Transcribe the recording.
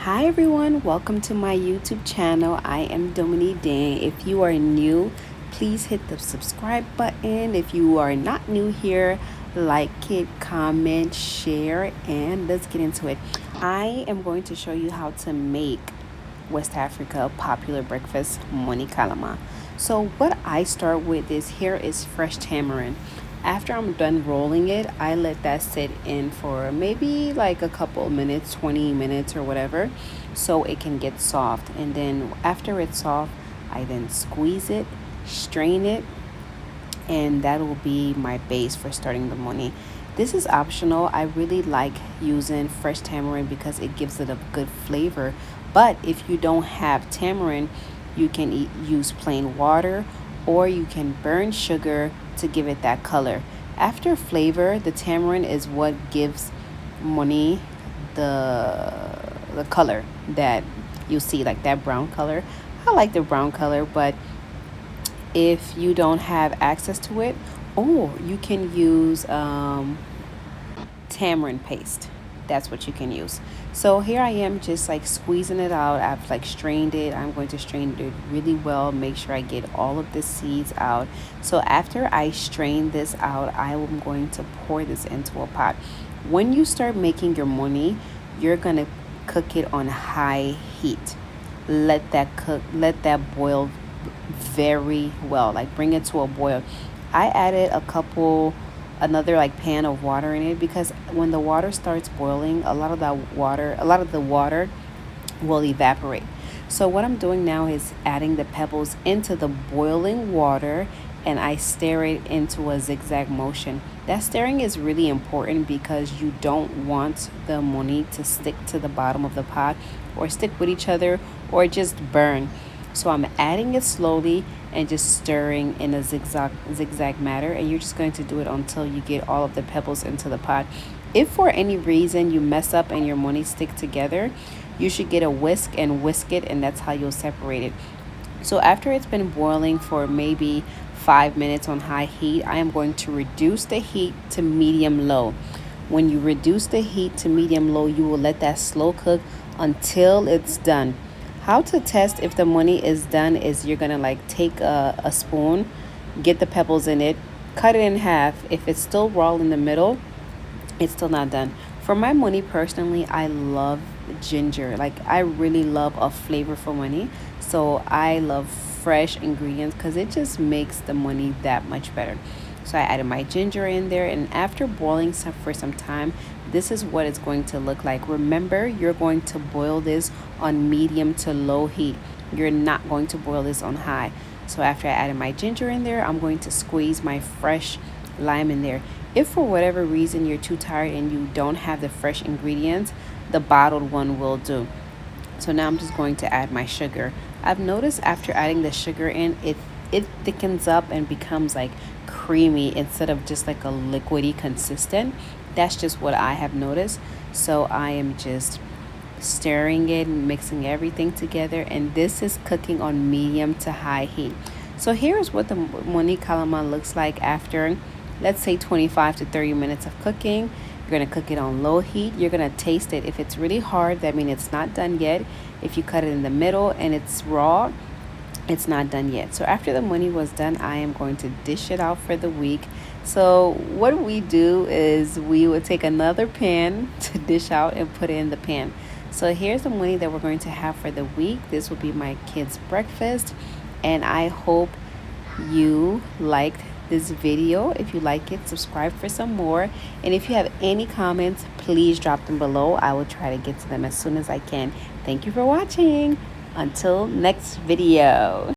Hi everyone, welcome to my YouTube channel. I am Dominidenn. If you are new, please hit the subscribe button. If you are not new here, like it, comment, share, and let's get into it. I am going to show you how to make West Africa popular breakfast, Moni Kalama. So what I start with is here is fresh tamarind. After I'm done rolling it, I let that sit in for maybe like a couple minutes, 20 minutes or whatever, so it can get soft. And then after it's soft, I then squeeze it, strain it, and that will be my base for starting the morning. This is optional. I really like using fresh tamarind because it gives it a good flavor. But if you don't have tamarind, you can use plain water, or you can burn sugar to give it that color. After flavor, the tamarind is what gives money the color that you see, like that brown color. I like the brown color, but if you don't have access to it, or you can use tamarind paste. That's what you can use. So here I am just like squeezing it out. I've like strained it. I'm going to strain it really well, make sure I get all of the seeds out. So after I strain this out, I am going to pour this into a pot. When you start making your money, you're going to cook it on high heat. Let that cook, let that boil very well, like bring it to a boil. I added another like pan of water in it, because when the water starts boiling, a lot of the water will evaporate. So what I'm doing now is adding the pebbles into the boiling water, and I stir it into a zigzag motion. That stirring is really important because you don't want the moni to stick to the bottom of the pot, or stick with each other, or just burn. So I'm adding it slowly and just stirring in a zigzag manner, and you're just going to do it until you get all of the pebbles into the pot. If for any reason you mess up and your money stick together, you should get a whisk and whisk it, and that's how you'll separate it. So after it's been boiling for maybe 5 minutes on high heat, I am going to reduce the heat to medium low. When you reduce the heat to medium low, you will let that slow cook until it's done. How to test if the money is done is you're gonna like take a spoon, get the pebbles in it, cut it in half. If it's still raw in the middle, it's still not done. For my money personally, I love ginger. Like I really love a flavorful money. So I love fresh ingredients because it just makes the money that much better. So I added my ginger in there, and after boiling for some time, this is what it's going to look like. Remember, you're going to boil this on medium to low heat. You're not going to boil this on high. So after I added my ginger in there, I'm going to squeeze my fresh lime in there. If for whatever reason you're too tired and you don't have the fresh ingredients, the bottled one will do. So now I'm just going to add my sugar. I've noticed after adding the sugar in, it thickens up and becomes like creamy instead of just like a liquidy consistent. That's just what I have noticed. So I am just stirring it and mixing everything together, and this is cooking on medium to high heat. So here's what the Moni Kalama looks like after, let's say, 25 to 30 minutes of cooking. You're going to cook it on low heat. You're going to taste it. If it's really hard, that means it's not done yet. If you cut it in the middle and it's raw, it's not done yet. So after the money was done, I am going to dish it out for the week. So what we do is we would take another pan to dish out and put it in the pan. So here's the money that we're going to have for the week. This will be my kids' breakfast, and I hope you liked this video. If you like it, subscribe for some more, and if you have any comments, please drop them below. I will try to get to them as soon as I can. Thank you for watching. Until next video.